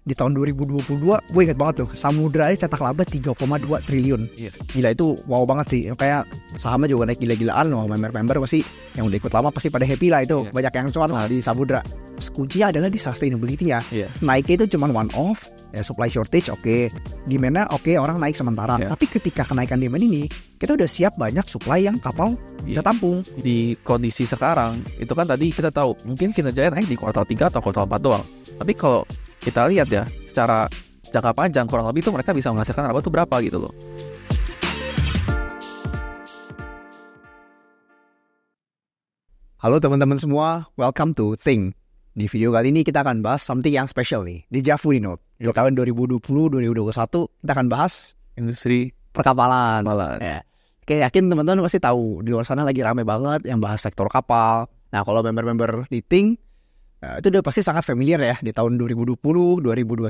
di tahun 2022 gue inget banget tuh Samudra cetak laba 3,2 triliun. Gila, itu wow banget sih. Kayak sahamnya juga naik gila-gilaan. Wah, member-member pasti yang udah ikut lama pasti pada happy lah itu. Banyak yang cuan lah di Samudra. Kuncinya adalah di sustainability-nya. Naiknya itu cuma one off, ya supply shortage oke, demand-nya oke, orang naik sementara. Tapi ketika kenaikan demand ini, kita udah siap banyak supply yang kapal bisa tampung. Di kondisi sekarang itu kan tadi kita tahu mungkin kinerjanya naik di kuartal 3 atau kuartal 4 doang. Tapi kalau kita lihat ya secara jangka panjang kurang lebih tuh mereka bisa menghasilkan laba tuh berapa gitu loh. Halo teman-teman semua, welcome to Think. Di video kali ini kita akan bahas something yang special nih. Di Javu nih, di tahun 2020-2021 kita akan bahas Industri perkapalan. Ya. Oke, yakin teman-teman pasti tahu di luar sana lagi rame banget yang bahas sektor kapal. Nah, kalau member-member di Think itu udah pasti sangat familiar ya. Di tahun 2020, 2021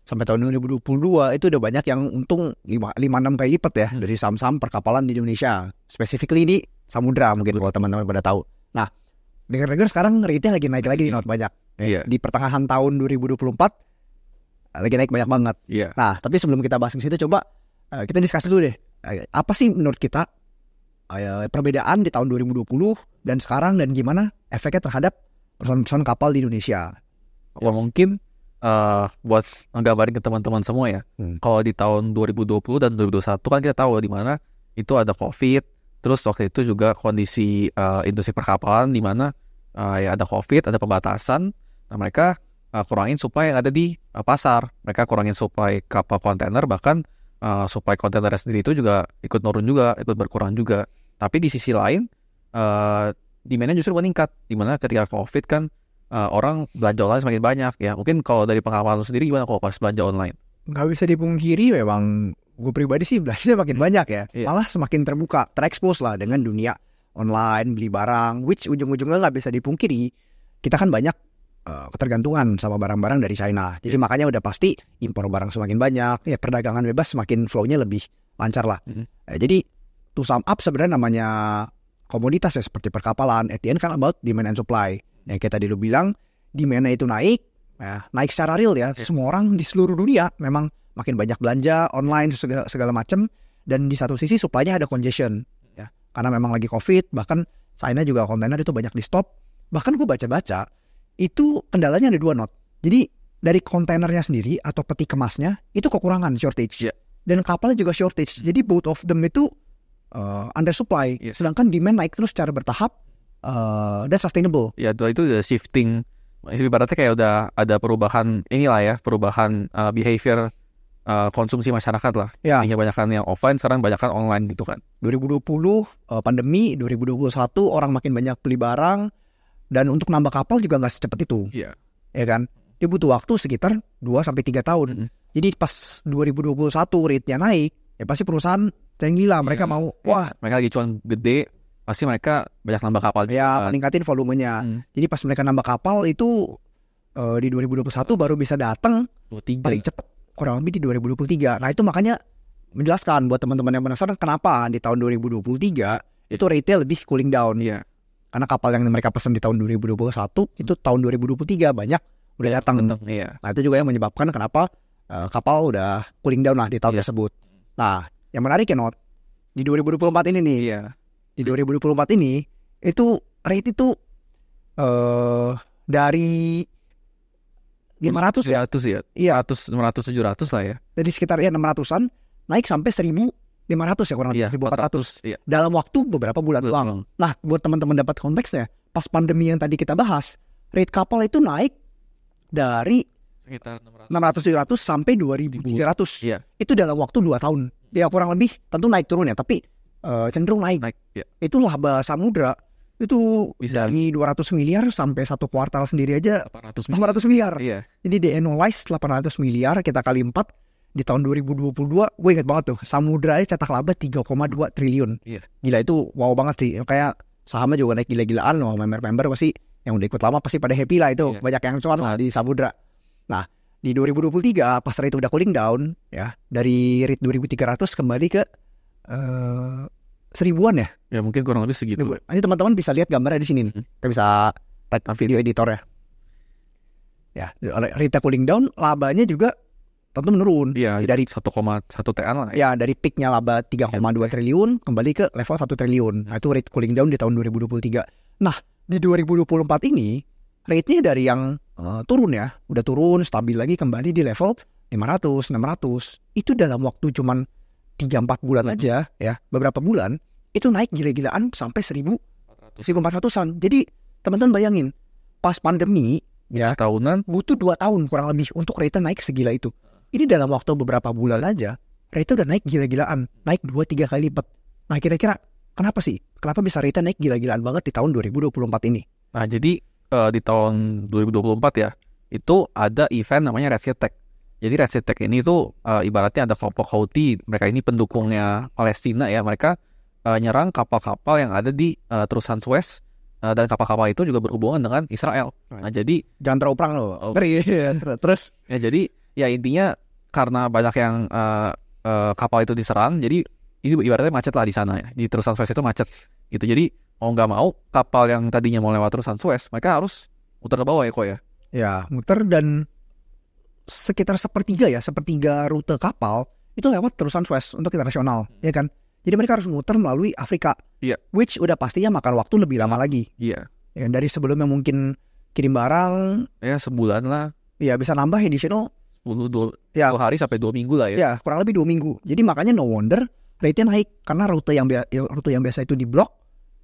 sampai tahun 2022 itu udah banyak yang untung 5-6 kali lipat ya dari saham-saham perkapalan di Indonesia. Specifically di Samudra mungkin kalau teman-teman pada tahu. Nah, dengar-dengar sekarang rate-nya lagi naik lagi nih, banyak. Di pertengahan tahun 2024 lagi naik banyak banget. Nah, tapi sebelum kita bahas ke situ, coba kita diskusi dulu deh. Apa sih menurut kita perbedaan di tahun 2020 dan sekarang, dan gimana efeknya terhadap perusahaan-perusahaan kapal di Indonesia? Wah, mungkin buat nggambarin ke teman-teman semua ya. Kalau di tahun 2020 dan 2021 kan kita tahu di mana itu ada COVID. Terus waktu itu juga kondisi industri perkapalan di mana ya ada COVID, ada pembatasan. Nah, mereka kurangin supply yang ada di pasar. Mereka kurangin supply kapal kontainer, bahkan supply kontainernya sendiri itu juga ikut nurun juga, ikut berkurang juga. Tapi di sisi lain demand-nya justru meningkat, dimana ketika COVID kan orang belanja online semakin banyak ya. Mungkin kalau dari pengalaman lu sendiri gimana kalau pas belanja online? Nggak bisa dipungkiri memang gue pribadi sih belanjanya makin banyak ya. Malah semakin terbuka, terekspos lah dengan dunia online, beli barang, which ujung-ujungnya nggak bisa dipungkiri. Kita kan banyak ketergantungan sama barang-barang dari China. Jadi makanya udah pasti impor barang semakin banyak, ya perdagangan bebas semakin flow-nya lebih lancar lah. Jadi to sum up sebenarnya namanya komoditas ya seperti perkapalan, at the end kan about demand and supply. Yang kita dulu bilang, demand-nya itu naik, naik secara real ya. Semua orang di seluruh dunia memang makin banyak belanja online segala macam, dan di satu sisi supply-nya ada congestion ya. Karena memang lagi COVID, bahkan China juga kontainer itu banyak di stop. Bahkan gue baca-baca itu kendalanya ada 2 not. Jadi dari kontainernya sendiri atau peti kemasnya itu kekurangan, shortage. Dan kapalnya juga shortage. Jadi both of them itu under supply, sedangkan demand naik terus secara bertahap dan sustainable. Ya, itu udah shifting. Ibaratnya kayak udah ada perubahan inilah ya, perubahan behavior konsumsi masyarakat lah. Yang banyakkan yang offline, sekarang banyakkan online gitu kan. 2020 pandemi, 2021 orang makin banyak beli barang, dan untuk nambah kapal juga nggak secepat itu. Ya kan? Dia butuh waktu sekitar 2-3 tahun. Jadi pas 2021 rate-nya naik, ya pasti perusahaan gila, mereka mau mereka lagi cuan gede, pasti mereka banyak nambah kapal juga. Ya, meningkatin volumenya. Jadi pas mereka nambah kapal itu di 2021 baru bisa datang paling cepat kurang lebih di 2023. Nah, itu makanya menjelaskan buat teman-teman yang penasaran kenapa di tahun 2023 itu rate-nya lebih cooling down. Karena kapal yang mereka pesan di tahun 2021 itu tahun 2023 banyak udah datang. Nah, itu juga yang menyebabkan kenapa kapal udah cooling down lah di tahun tersebut. Nah, yang menarik ya Not, di 2024 ini nih. Di 2024 ini itu rate itu dari 500 ya. 500, 600, 700 lah ya. Dari sekitar 600-an naik sampai 1.500 ya, kurang lebih 1.400 dalam waktu beberapa bulan doang. Nah, buat teman-teman dapat konteksnya, pas pandemi yang tadi kita bahas, rate kapal itu naik dari sekitar 600-700 sampai 2.300. Itu dalam waktu 2 tahun. Ya kurang lebih, tentu naik turun ya, tapi cenderung naik. Itu laba Samudra itu bisa dari 200 miliar sampai 1 kuartal sendiri aja 800 miliar. Jadi di annualize 800 miliar kita kali 4 di tahun 2022, gue ingat banget tuh Samudra cetak laba 3,2 triliun. Gila, itu wow banget sih. Kayak sahamnya juga naik gila-gilaan. Member-member pasti yang udah ikut lama pasti pada happy lah itu. Banyak yang cuan lah di Samudra. Nah, di 2023 pas rate udah cooling down ya, dari rate 2.300 kembali ke 1.000-an ya. Ya mungkin kurang lebih segitu. Ini teman-teman bisa lihat gambarnya di sini. Kita bisa tag video editor ya. Ya, rate cooling down, labanya juga tentu menurun. Iya, dari 1,1 TN lah. Ya, dari peaknya laba 3,2 triliun kembali ke level 1 triliun. Nah, itu rate cooling down di tahun 2023. Nah, di 2024 ini rate-nya dari yang turun ya, udah turun, stabil lagi kembali di level 500, 600. Itu dalam waktu cuman 3-4 bulan aja ya, beberapa bulan itu naik gila-gilaan sampai 1.400-an. Jadi teman-teman bayangin, pas pandemi ya tahunan butuh 2 tahun kurang lebih untuk rate naik segila itu. Ini dalam waktu beberapa bulan aja rate udah naik gila-gilaan, naik 2-3 kali lipat. Nah, kira-kira kenapa sih? Kenapa bisa rate naik gila-gilaan banget di tahun 2024 ini? Nah, jadi di tahun 2024 ya, itu ada event namanya Red Sea Attack. Jadi Red Sea Attack ini tuh ibaratnya ada kelompok Houthi, mereka ini pendukungnya Palestina ya, mereka nyerang kapal-kapal yang ada di terusan Suez, dan kapal-kapal itu juga berhubungan dengan Israel. Nah, jadi jangan terlalu perang loh. Ngeri. Terus ya, jadi ya intinya karena banyak yang kapal itu diserang, jadi ini ibaratnya macet lah di sana ya, di terusan Suez itu macet gitu. Jadi mau nggak mau kapal yang tadinya mau lewat terusan Suez, mereka harus muter ke bawah ya kok ya. Ya, muter, dan sekitar sepertiga rute kapal itu lewat terusan Suez untuk internasional, ya kan? Jadi mereka harus muter melalui Afrika, which udah pastinya makan waktu lebih lama lagi. Iya. Ya, dari sebelumnya mungkin kirim barang ya sebulan lah. Ya, bisa nambah additional 2 hari sampai 2 minggu lah ya. Ya, kurang lebih 2 minggu. Jadi makanya no wonder rate-nya naik, karena rute yang biasa itu diblok,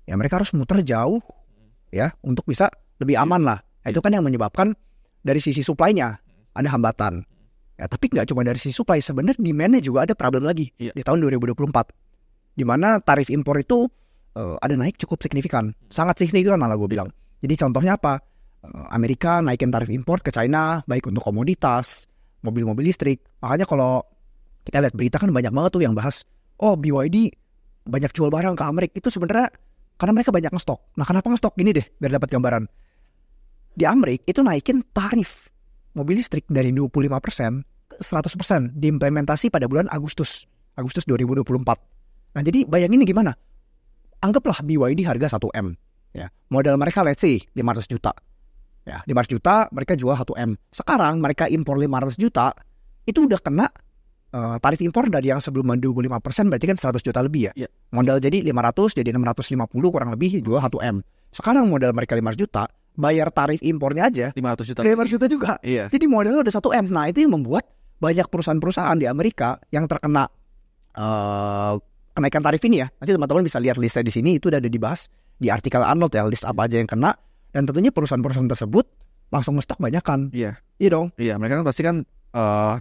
ya mereka harus muter jauh ya untuk bisa lebih aman lah. Nah, itu kan yang menyebabkan dari sisi supply-nya ada hambatan. Ya, tapi nggak cuma dari sisi supply, sebenarnya demand-nya juga ada problem lagi di tahun 2024. Di mana tarif impor itu ada naik cukup signifikan. Sangat signifikan malah gue bilang. Jadi contohnya apa? Amerika naikin tarif impor ke China, baik untuk komoditas, mobil-mobil listrik. Makanya kalau kita lihat berita kan banyak banget tuh yang bahas, oh BYD banyak jual barang ke Amerika. Itu sebenarnya karena mereka banyak ngestok. Nah, kenapa ngestok? Gini deh, biar dapat gambaran. Di Amerika itu naikin tarif mobil listrik dari 25% ke 100%, diimplementasi pada bulan Agustus 2024. Nah, jadi bayangin nih gimana? Anggaplah BYD harga 1M. Ya, modal mereka let's say 500 juta. Ya, 500 juta mereka jual 1M. Sekarang mereka impor 500 juta, itu udah kena tarif impor dari yang sebelum 25%, berarti kan 100 juta lebih ya. Modal jadi 500, jadi 650 kurang lebih jual 1M. Sekarang modal mereka 500 juta, bayar tarif impornya aja 500 juta juga. Iya. Jadi modalnya udah 1M. Nah, itu yang membuat banyak perusahaan-perusahaan di Amerika yang terkena kenaikan tarif ini ya. Nanti teman-teman bisa lihat listnya di sini, itu udah ada dibahas di artikel Arnold ya, list apa aja yang kena. Dan tentunya perusahaan-perusahaan tersebut langsung ngestok banyakan. Iya. Iya dong. Iya, mereka kan pasti kan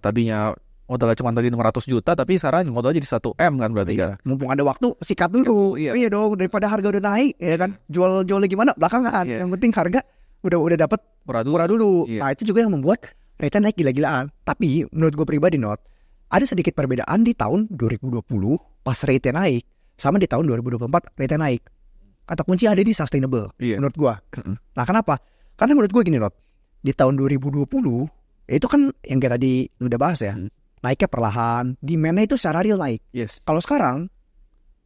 tadinya modalnya cuma tadi 600 juta, tapi sekarang modalnya jadi 1M kan berarti kan. Mumpung ada waktu, sikat dulu. Iya dong, daripada harga udah naik, ya kan. Jual gimana belakangan. Yang penting harga udah dapat murah dulu. Nah, itu juga yang membuat rate naik gila-gilaan. Tapi menurut gue pribadi, ada sedikit perbedaan di tahun 2020 pas rate naik sama di tahun 2024 rate naik. Kata kunci ada di sustainable menurut gue. Nah, kenapa? Karena menurut gue gini, di tahun 2020 itu kan yang kayak tadi udah bahas ya, naiknya perlahan, demand-nya itu secara real naik. Kalau sekarang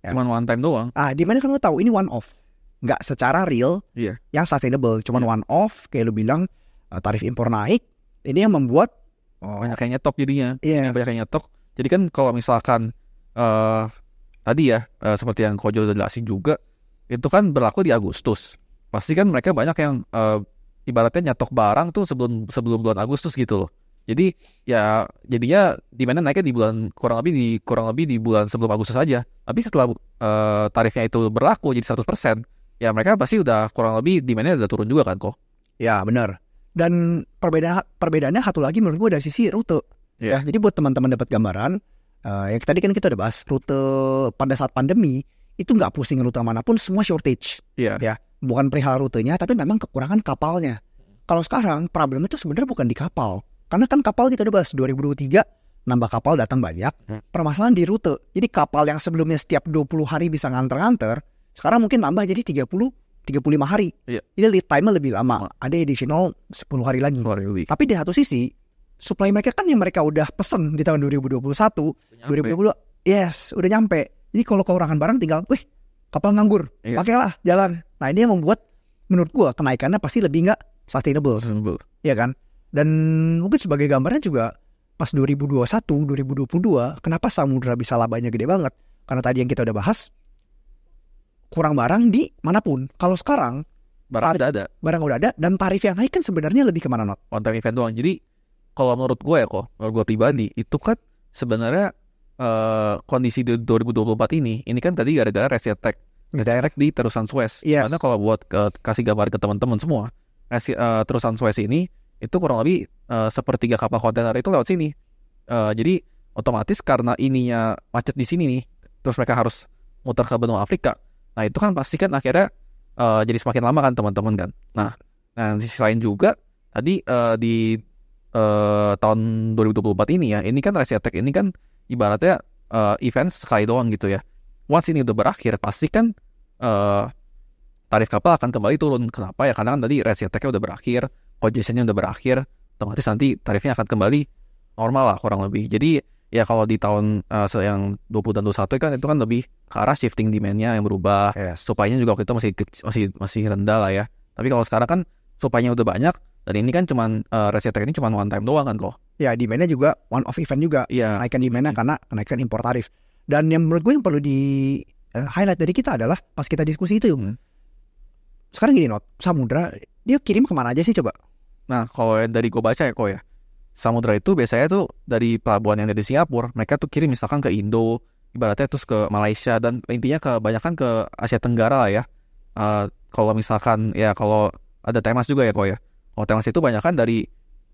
cuman one time doang. Demand kan lo tahu ini one off, nggak secara real yang sustainable, cuman one off. Kayak lo bilang tarif impor naik, ini yang membuat banyak yang nyetok jadinya. Banyak yang nyetok. Jadi kan kalau misalkan tadi ya seperti yang Kojo udah jelasin juga, itu kan berlaku di Agustus. Pasti kan mereka banyak yang ibaratnya nyetok barang tuh sebelum bulan Agustus gitu loh. Jadi ya jadinya demand naiknya di bulan kurang lebih di bulan sebelum Agustus saja. Tapi setelah tarifnya itu berlaku jadi 100%, ya mereka pasti udah kurang lebih demand-nya udah turun juga kan kok. Ya, benar. Dan perbedaannya satu lagi menurut gue dari sisi rute. Ya, jadi buat teman-teman dapat gambaran, yang tadi kan kita udah bahas rute pada saat pandemi itu nggak pusing rute manapun, semua shortage. Ya, bukan perihal rutenya, tapi memang kekurangan kapalnya. Kalau sekarang problemnya itu sebenarnya bukan di kapal, karena kan kapal kita udah bahas 2023 nambah kapal datang banyak. Permasalahan di rute. Jadi kapal yang sebelumnya setiap 20 hari bisa nganter-nganter, sekarang mungkin nambah jadi 35 hari. Ini lead time lebih lama. Ada additional 10 hari lagi. Tapi di satu sisi, supply mereka kan yang mereka udah pesen di tahun 2021, 2020, udah nyampe. Jadi kalau kekurangan barang tinggal, kapal nganggur, pakailah, jalan. Nah, ini yang membuat menurut gua kenaikannya pasti lebih nggak sustainable. Iya kan? Dan mungkin sebagai gambaran juga pas 2021, 2022, kenapa Samudra bisa labanya gede banget? Karena tadi yang kita udah bahas, kurang barang di manapun. Kalau sekarang Barang udah ada dan tarif yang naik kan sebenarnya lebih kemana, Not? one time event doang. Jadi kalau menurut gue menurut gue pribadi itu kan sebenarnya kondisi di 2024 ini kan tadi gara-gara Resi Attack di terusan Suez. Yes. Karena kalau buat kasih gambar ke teman-teman semua, terusan Suez ini itu kurang lebih sepertiga kapal kontainer itu lewat sini. Jadi otomatis karena ininya macet di sini nih, terus mereka harus muter ke benua Afrika. Nah itu kan pasti kan akhirnya jadi semakin lama kan teman-teman kan. Nah di sisi lain juga tadi di tahun 2024 ini ya, ini kan Resi Attack ini kan ibaratnya event sekali doang gitu ya. Once ini udah berakhir, pasti kan tarif kapal akan kembali turun. Kenapa ya? Karena kan tadi Resi Attack-nya udah berakhir, congestion-nya udah berakhir, otomatis nanti tarifnya akan kembali normal lah kurang lebih. Jadi ya kalau di tahun yang 20 dan 21 kan itu kan lebih ke arah shifting demand-nya yang berubah. Yes. Supply-nya juga waktu itu masih rendah lah ya. Tapi kalau sekarang kan supply-nya udah banyak, dan ini kan cuman Resi Attack ini cuman one time doang kan kok. Ya, demand-nya juga one off event juga. Iya. Naikkan demand-nya karena kenaikan impor tarif. Dan yang menurut gue yang perlu di highlight dari kita adalah pas kita diskusi itu, sekarang gini, Not, Samudra dia kirim kemana aja sih coba? Nah kalau dari gue baca ya kok ya, Samudra itu biasanya tuh dari pelabuhan yang dari Singapura, mereka tuh kirim misalkan ke Indo, ibaratnya terus ke Malaysia, dan intinya kebanyakan ke Asia Tenggara lah ya. Kalau misalkan ya kalau ada Temas juga ya kok ya. Kalau Temas itu banyak kan dari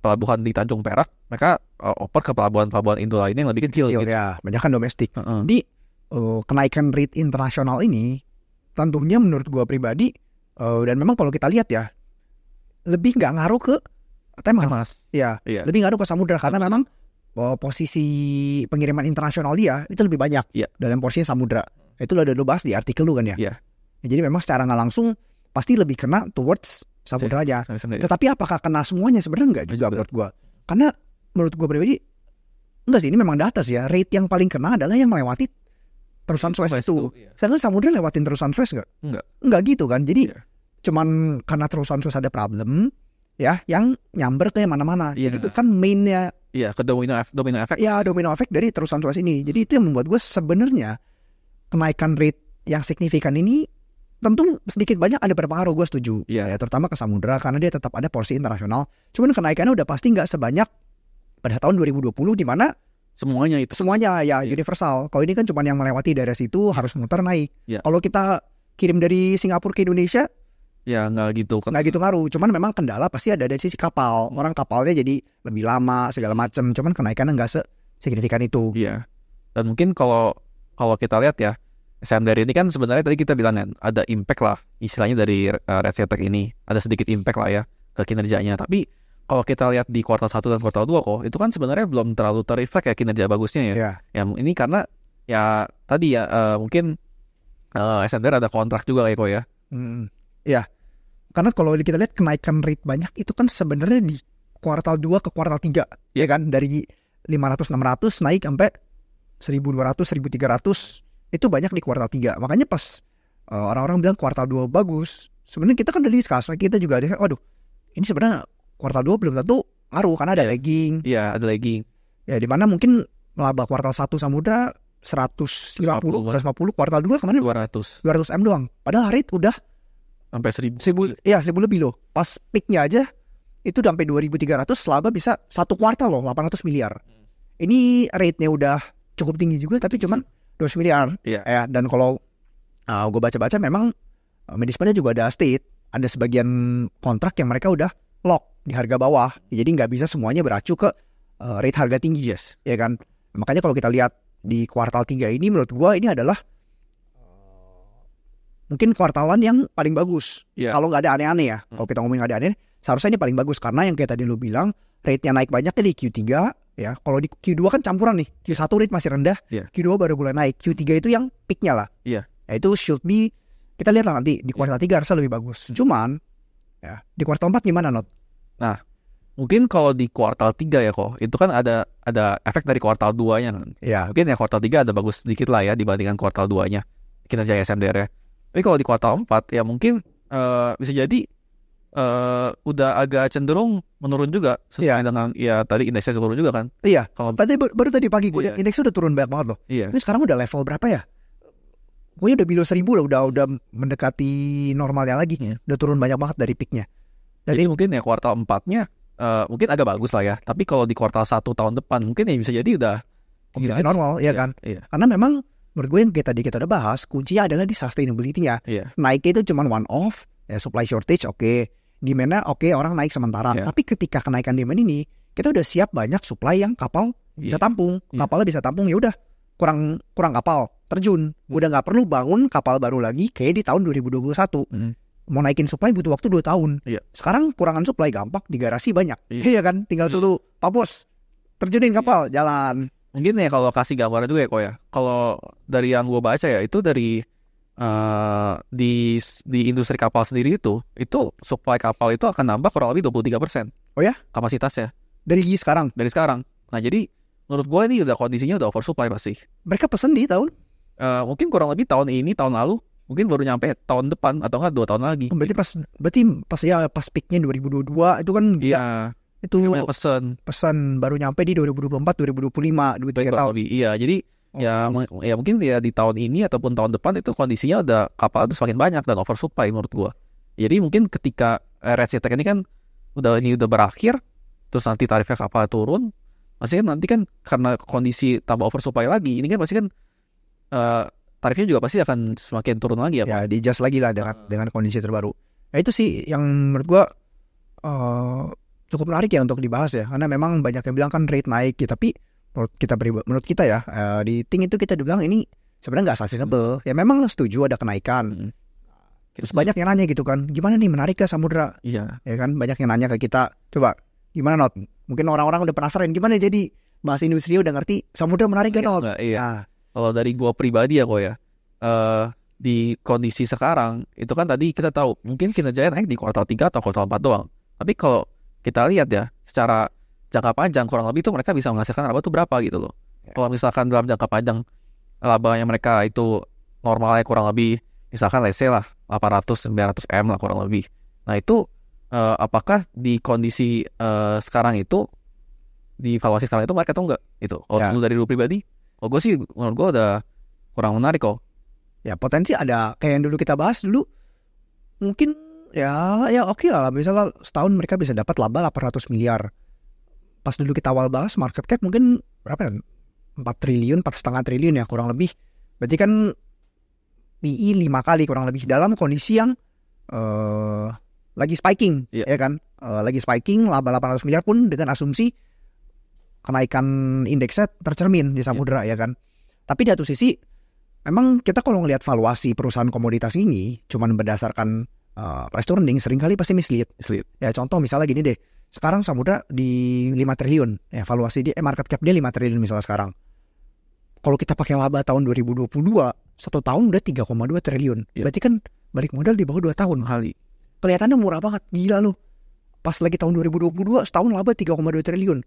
pelabuhan di Tanjung Perak, mereka oper ke pelabuhan-pelabuhan Indo lainnya yang lebih kecil gitu. Ya, banyak kan domestik. Di kenaikan rate internasional ini tentunya menurut gue pribadi, dan memang kalau kita lihat ya, lebih nggak ngaruh ke Temas. Ya, lebih ngaruh ke Samudra karena memang posisi pengiriman internasional dia itu lebih banyak dalam porsinya Samudra. Itu udah lo bahas di artikel lu kan ya. Ya, jadi memang secara nggak langsung pasti lebih kena towards Samudra aja. Tetapi apakah kena semuanya? Sebenarnya enggak juga menurut gue. Karena menurut gue pribadi enggak sih, ini memang data sih ya. Rate yang paling kena adalah yang melewati terusan Suez itu. Sedangkan Samudra lewatin terusan Suez enggak? Enggak gitu kan. Jadi cuman karena terusan Suez ada problem ya, yang nyamber ke mana-mana. Itu kan mainnya. Iya, ke domino effect. Ya, domino effect dari terusan Suez ini. Jadi itu yang membuat gue sebenarnya kenaikan rate yang signifikan ini tentu sedikit banyak ada berpengaruh, gue setuju. Ya, terutama ke Samudra karena dia tetap ada porsi internasional. Cuman kenaikannya udah pasti nggak sebanyak pada tahun 2020 di mana semuanya ya universal. Kalau ini kan cuma yang melewati daerah situ harus muter naik. Kalau kita kirim dari Singapura ke Indonesia, ya nggak gitu ngaruh. Cuman memang kendala pasti ada dari sisi kapal. Orang kapalnya jadi lebih lama segala macam. Cuman kenaikannya nggak sesignifikan itu. Iya. Dan mungkin kalau kita lihat ya, SMDR ini kan sebenarnya tadi kita bilang kan ada impact lah istilahnya dari Resi Attack ini, ada sedikit impact lah ya ke kinerjanya. Tapi kalau kita lihat di kuartal 1 dan kuartal 2 kok itu kan sebenarnya belum terlalu terreflect ya kinerja bagusnya ya. Ya ini karena ya tadi ya mungkin SMDR ada kontrak juga kayak kok ya. Ya. Karena kalau kita lihat kenaikan rate banyak itu kan sebenarnya di kuartal 2 ke kuartal 3 ya kan, dari 500-600 naik sampai 1.200-1.300 itu banyak di kuartal 3. Makanya pas orang-orang bilang kuartal 2 bagus, sebenarnya kita kan dari discuss, kita juga ada, waduh, ini sebenarnya kuartal 2 belum tentu ngaruh karena ada lagging. Iya, ada lagging. Ya di mana mungkin laba kuartal 1 Samudra 150, kuartal 2 kemarin 200 M doang. Padahal rate udah sampai 1.000 lebih loh. Pas peaknya aja itu udah sampai 2.300, laba bisa 1 kuartal loh 800 miliar. Ini rate-nya udah cukup tinggi juga, tapi cuman 200 miliar. Ya, dan kalau gue baca-baca memang manajemennya juga ada ada sebagian kontrak yang mereka udah lock di harga bawah. Jadi nggak bisa semuanya beracu ke rate harga tinggi. Ya kan. Makanya kalau kita lihat di kuartal 3 ini menurut gue ini adalah mungkin kuartalan yang paling bagus. Kalau nggak ada aneh-aneh ya. Kalau kita ngomongin nggak ada aneh, seharusnya ini paling bagus karena yang kayak tadi lu bilang rate-nya naik banyaknya di Q3 ya. Kalau di Q2 kan campuran nih. Q1 rate masih rendah, Q2 baru mulai naik. Q3 itu yang peak-nya lah. Ya, itu should be, kita lihat lah nanti di kuartal 3 harusnya lebih bagus. Cuman ya di kuartal 4 gimana, Not? Nah, mungkin kalau di kuartal 3 ya kok, itu kan ada efek dari kuartal 2-nya kan. Mungkin ya kuartal 3 ada bagus sedikit lah ya dibandingkan kuartal 2-nya kinerja SMDR ya. Tapi kalau di kuartal 4 ya mungkin bisa jadi udah agak cenderung menurun juga sesuai dengan ya tadi indeksnya turun juga kan. Iya. Kalau baru tadi pagi gue lihat indeksnya udah turun banyak banget loh. Iya. Ini sekarang udah level berapa ya? Pokoknya udah below 1.000 lah, udah mendekati normalnya lagi. Udah turun banyak banget dari peaknya. Jadi mungkin ya kuartal 4-nya mungkin agak bagus lah ya. Tapi kalau di kuartal 1 tahun depan mungkin ya bisa jadi udah kembali normal, ya kan? Iya. Karena memang menurut gue yang tadi kita udah bahas, kuncinya adalah di sustainability-nya. Iya. Naiknya itu cuma one off, ya supply shortage oke. Demand-nya oke, orang naik sementara. Iya. Tapi ketika kenaikan demand ini, kita udah siap banyak supply yang kapal bisa tampung. Kapalnya bisa tampung, ya udah kurang kapal terjun. Udah nggak perlu bangun kapal baru lagi kayak di tahun 2021. Mau naikin supply butuh waktu 2 tahun. Sekarang kurangan supply gampang, di garasi banyak. Iya kan? Tinggal suruh Pak Bos terjunin kapal, jalan. Mungkin ya kalau kasih gambaran juga ya kok ya. Kalau dari yang gue baca ya, itu dari di industri kapal sendiri itu supply kapal itu akan nambah kurang lebih 23%. Oh ya? Kapasitasnya. Dari sekarang? Dari sekarang. Nah jadi menurut gue ini udah kondisinya udah oversupply pasti. Mereka pesen di tahun? Mungkin kurang lebih tahun ini, tahun lalu, mungkin baru nyampe tahun depan atau enggak 2 tahun lagi. Berarti pas peaknya 2022 itu kan itu pesan baru nyampe di 2024, 2025, 3 tahun. Iya, jadi ya mungkin ya di tahun ini ataupun tahun depan itu kondisinya udah kapal itu semakin banyak dan oversupply menurut gua. Jadi mungkin ketika Red Sea Attack ini kan udah berakhir, terus nanti tarifnya kapal turun, pasti kan nanti kan karena kondisi tambah oversupply lagi, ini kan pasti kan tarifnya juga pasti akan semakin turun lagi ya. Ya, di-adjust lagi lah dengan kondisi terbaru. Ya itu sih yang menurut gua cukup menarik ya untuk dibahas ya, karena memang banyak yang bilang kan rate naik ya, tapi menurut kita ya di Ting itu kita bilang ini sebenarnya nggak sustainable. Ya memang setuju ada kenaikan. Terus banyak yang nanya gitu kan, gimana nih, menarik ke samudra? Iya. Ya kan, banyak yang nanya ke kita. Coba gimana Not? Mungkin orang-orang udah penasaran gimana jadi bahasa industri udah ngerti samudra menarik kan Not? Iya. Kalau dari gua pribadi ya kok ya, di kondisi sekarang itu kan tadi kita tahu mungkin kinerjanya naik di kuartal 3 atau kuartal 4 doang. Tapi kalau kita lihat ya secara jangka panjang kurang lebih itu mereka bisa menghasilkan laba itu berapa gitu loh. Kalau misalkan dalam jangka panjang labanya mereka itu normalnya kurang lebih misalkan let's say lah 800-900 M lah kurang lebih. Nah itu apakah di kondisi sekarang itu, di valuasi sekarang itu mereka tahu nggak itu? Kalau dari lu pribadi, kalau gue sih menurut gue udah kurang menarik kok. Ya potensi ada kayak yang dulu kita bahas dulu, mungkin ya oke lah, misalnya setahun mereka bisa dapat laba 800 miliar. Pas dulu kita awal bahas market cap mungkin berapa ya? 4 triliun, 4,5 triliun ya kurang lebih. Berarti kan PE 5 kali kurang lebih dalam kondisi yang lagi spiking, ya kan? Lagi spiking, laba 800 miliar pun dengan asumsi kenaikan indeksnya tercermin di samudra, ya kan? Tapi di satu sisi memang kita kalau ngelihat valuasi perusahaan komoditas ini cuman berdasarkan price to earning seringkali pasti mislead. Ya contoh misalnya gini deh, sekarang samudra di 5 triliun, ya valuasi dia market cap dia 5 triliun misalnya sekarang. Kalau kita pakai laba tahun 2022, 1 tahun udah 3,2 triliun. Berarti kan balik modal di bawah 2 tahun kali. Kelihatannya murah banget, gila loh. Pas lagi tahun 2022 setahun laba 3,2 triliun.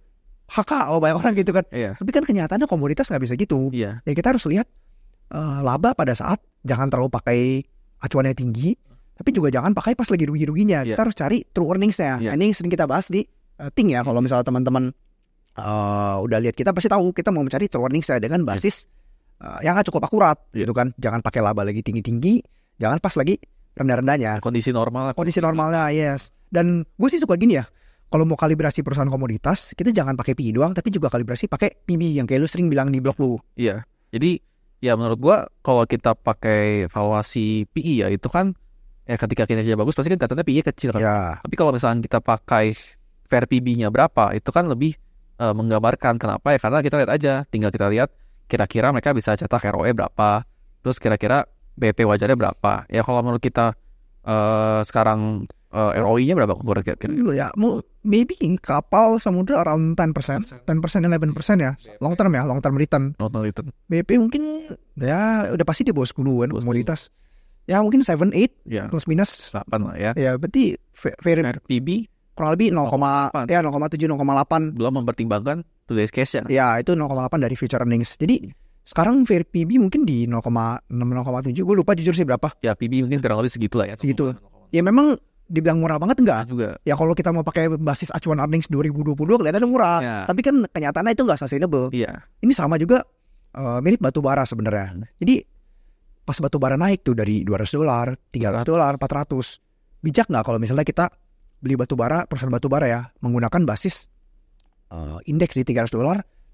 HK banyak orang gitu kan. Tapi kan kenyataannya komoditas nggak bisa gitu. Ya kita harus lihat laba pada saat jangan terlalu pakai acuannya tinggi, tapi juga jangan pakai pas lagi rugi-ruginya. Kita harus cari true earnings-nya. Ini sering kita bahas di Ting ya. Kalau misalnya teman-teman udah lihat kita pasti tahu kita mau mencari true earnings-nya dengan basis yang cukup akurat gitu kan. Jangan pakai laba lagi tinggi-tinggi, jangan pas lagi rendah-rendahnya. Kondisi normalnya, yes. Dan gue sih suka gini ya. Kalau mau kalibrasi perusahaan komoditas, kita jangan pakai PE doang, tapi juga kalibrasi pakai PB yang kayak lu sering bilang di blog lu. Iya. Jadi ya menurut gua kalau kita pakai valuasi PE ya itu kan ya ketika kinerja bagus pasti kan katanya PE kecil kan. Tapi kalau misalnya kita pakai fair PB-nya berapa, itu kan lebih menggambarkan kenapa ya, karena kita lihat aja, tinggal kita lihat kira-kira mereka bisa cetak ROE berapa, terus kira-kira BP wajarnya berapa. Ya kalau menurut kita sekarang ROE-nya berapa kira-kira? Ya, maybe kapal samudra around 10%, 11% ya. Long term return. BP mungkin ya udah pasti di bawah 10 kan komoditas. Ya mungkin 7, 8 plus minus 8 lah ya. Ya berarti fair PB kurang lebih 0,7 0,8. Belum mempertimbangkan today's cash ya. Ya, itu 0,8 dari future earnings. Jadi sekarang fair PB mungkin di 0,6 0,7. Gue lupa jujur sih berapa. Ya PB mungkin kurang lebih segitu lah ya. Segitu. Ya memang dibilang murah banget enggak juga. Ya kalau kita mau pakai basis acuan earnings 2022 kelihatannya murah, tapi kan kenyataannya itu nggak sustainable. Ini sama juga mirip batu bara sebenarnya. Jadi pas batu bara naik tuh dari $200, $300, $400, bijak nggak kalau misalnya kita beli batu bara, perusahaan batu bara ya, menggunakan basis indeks di $300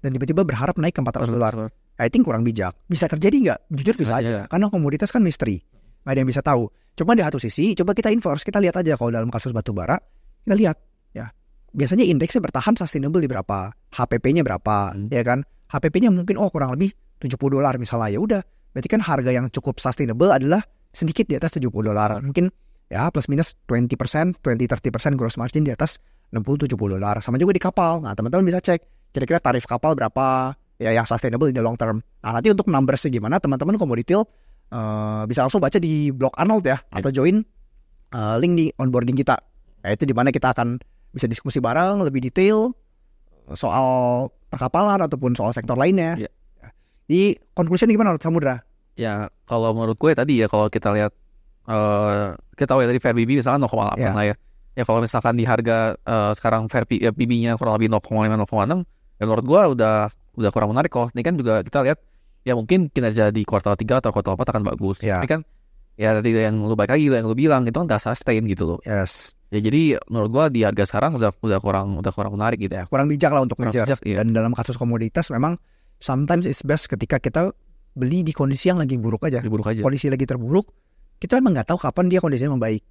dan tiba-tiba berharap naik ke $400? I think kurang bijak. Bisa terjadi nggak? Jujur bisa aja. Karena komoditas kan misteri, nggak ada yang bisa tahu. Cuma di satu sisi, coba kita inverse, kita lihat aja kalau dalam kasus batu bara, kita lihat ya, biasanya indeksnya bertahan sustainable di berapa, HPP-nya berapa, ya kan? HPP-nya mungkin kurang lebih $70 misalnya, ya udah, berarti kan harga yang cukup sustainable adalah sedikit di atas $70. Mungkin ya plus minus 20%, 20-30% gross margin di atas $60-70. Sama juga di kapal. Nah, teman-teman bisa cek kira-kira tarif kapal berapa ya yang sustainable in the long term. Nah, nanti untuk numbersnya gimana, teman-teman kalau mau detail bisa langsung baca di blog Arnold ya, atau join link di onboarding kita. Nah, itu di mana kita akan bisa diskusi bareng lebih detail soal perkapalan ataupun soal sektor lainnya. Di conclusion gimana menurut Samudra? Ya kalau menurut gue tadi ya, kalau kita lihat kita tahu ya tadi fair PB misalkan 0,8 lah ya. Ya kalau misalkan di harga sekarang fair PB-nya kurang lebih 0,5-0,6, ya menurut gue udah kurang menarik kok. Ini kan juga kita lihat ya mungkin kinerja di kuartal 3 atau kuartal 4 akan bagus. Tapi kan ya tadi yang lu baik lagi yang lu bilang itu kan gak sustain gitu loh. Ya jadi menurut gua di harga sekarang udah kurang menarik gitu ya. Kurang bijak lah untuk ngejar. Dan dalam kasus komoditas memang sometimes it's best ketika kita beli di kondisi yang lagi buruk aja. Kondisi lagi terburuk, kita memang nggak tahu kapan dia kondisinya membaik.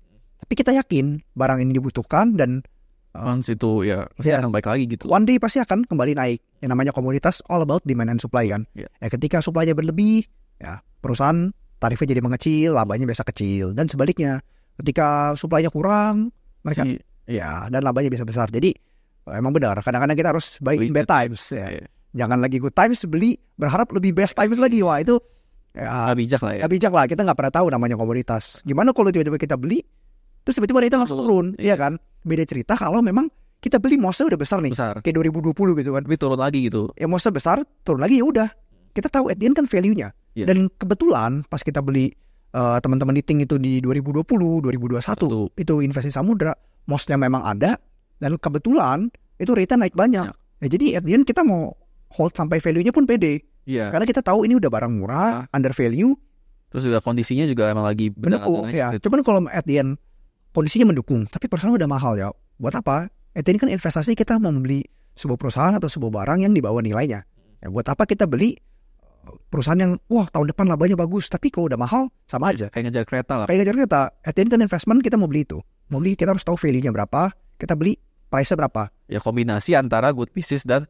Tapi kita yakin barang ini dibutuhkan dan once itu ya akan baik lagi gitu. One day pasti akan kembali naik. Yang namanya komoditas all about demand and supply kan. Ya ketika supply-nya berlebih, ya perusahaan tarifnya jadi mengecil, labanya biasa kecil, dan sebaliknya ketika supply-nya kurang, mereka dan labanya bisa besar. Jadi emang benar, kadang-kadang kita harus buy in bad times ya. Jangan lagi good times beli berharap lebih best times lagi. Wah itu gak bijak lah ya. Gak bijak lah, kita gak pernah tahu namanya komoditas. Gimana kalau tiba-tiba kita beli terus tiba-tiba itu langsung turun, iya kan? Beda cerita kalau memang kita beli mosnya udah besar nih, kayak 2020 gitu kan, tapi turun lagi gitu. Ya mosnya besar, turun lagi, ya udah. Kita tahu at the end kan value-nya. Dan kebetulan pas kita beli teman-teman di Ting itu di 2020, 2021 itu investasi Samudra, mosnya memang ada dan kebetulan itu rate-nya naik banyak. Ya, jadi at the end kita mau hold sampai value-nya pun pede. Karena kita tahu ini udah barang murah, under value. Terus juga kondisinya juga emang lagi mendukung. Cuman kalau at the end kondisinya mendukung, tapi perusahaan udah mahal ya. Buat apa? Ini kan investasi kita mau membeli sebuah perusahaan atau sebuah barang yang di bawah nilainya. Ya, buat apa kita beli perusahaan yang tahun depan labanya bagus, tapi kalau udah mahal sama aja. Kayak ngejar kereta lah. Kayak ngejar kereta. Ini kan investment, kita mau beli itu. Mau beli kita harus tahu value-nya berapa, kita beli price-nya berapa. Ya kombinasi antara good pieces dan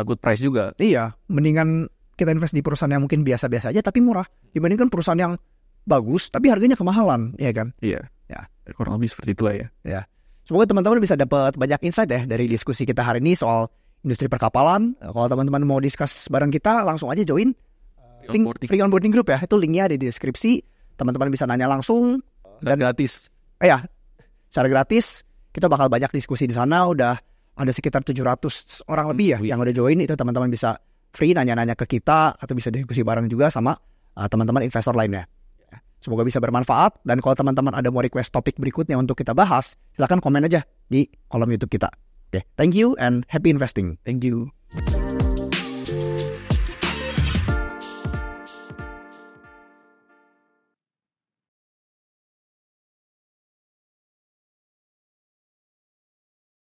good price juga. Iya, mendingan kita invest di perusahaan yang mungkin biasa-biasa aja tapi murah dibandingkan perusahaan yang bagus tapi harganya kemahalan, ya kan? Iya. Ya, kurang lebih seperti itu lah ya. Ya. Semoga teman-teman bisa dapat banyak insight ya dari diskusi kita hari ini soal industri perkapalan. Kalau teman-teman mau discuss bareng kita, langsung aja join free onboarding group ya. Itu linknya ada di deskripsi. Teman-teman bisa nanya langsung dan gratis. Secara gratis. Kita bakal banyak diskusi di sana. Udah ada sekitar 700 orang lebih ya yang udah join. Itu teman-teman bisa free nanya-nanya ke kita atau bisa diskusi bareng juga sama teman-teman investor lainnya. Semoga bisa bermanfaat, dan kalau teman-teman ada mau request topik berikutnya untuk kita bahas, silakan komen aja di kolom YouTube kita. Thank you and happy investing. Thank you.